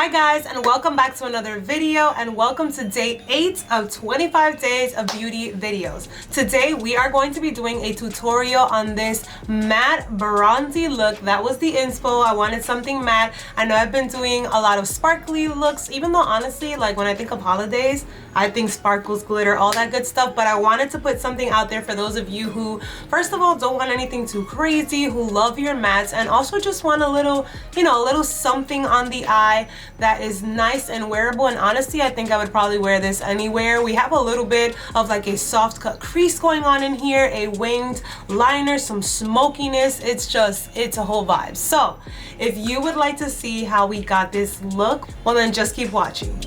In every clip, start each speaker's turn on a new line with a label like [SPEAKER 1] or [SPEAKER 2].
[SPEAKER 1] Hi guys, and welcome back to another video, and welcome to day 8 of 25 days of beauty videos. Today we are going to be doing a tutorial on this matte bronzy look. That was the inspo. I wanted something matte. I know I've been doing a lot of sparkly looks, even though honestly, like when I think of holidays, I think sparkles, glitter, all that good stuff, but I wanted to put something out there for those of you who, first of all, don't want anything too crazy, who love your mattes, and also just want a little, you know, a little something on the eye that is nice and wearable. And honestly, I think I would probably wear this anywhere. We have a little bit of like a soft cut crease going on in here, a winged liner, some smokiness. It's a whole vibe. So if you would like to see how we got this look, well then just keep watching.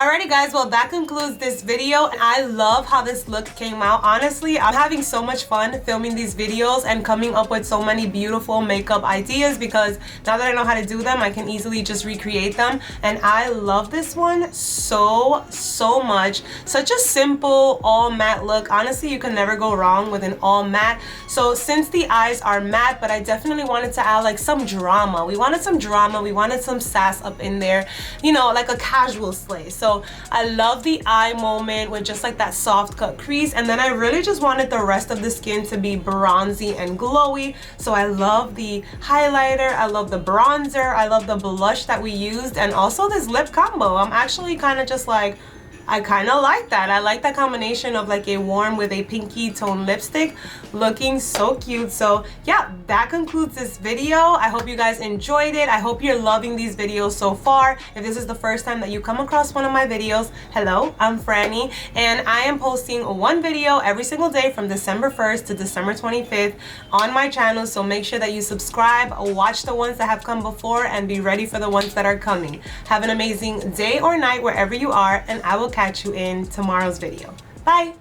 [SPEAKER 1] Alrighty guys, well that concludes this video, and I love how this look came out. Honestly, I'm having so much fun filming these videos and coming up with so many beautiful makeup ideas, because now that I know how to do them, I can easily just recreate them. And I love this one so much. Such a simple all matte look. Honestly, you can never go wrong with an all matte. So since the eyes are matte, but I definitely wanted to add like some drama. We wanted some drama, we wanted some sass up in there, you know, like a casual slay. So I love the eye moment with just like that soft cut crease, and then I really just wanted the rest of the skin to be bronzy and glowy. So I love the highlighter, I love the bronzer, I love the blush that we used, and also this lip combo. I'm actually kind of just like, I kind of like that. I like that combination of like a warm with a pinky tone lipstick, looking so cute. So yeah, that concludes this video. I hope you guys enjoyed it. I hope you're loving these videos so far. If this is the first time that you come across one of my videos, hello, I'm Franny, and I am posting one video every single day from December 1st to December 25th on my channel. So make sure that you subscribe, watch the ones that have come before, and be ready for the ones that are coming. Have an amazing day or night wherever you are, and I will catch you in tomorrow's video. Bye!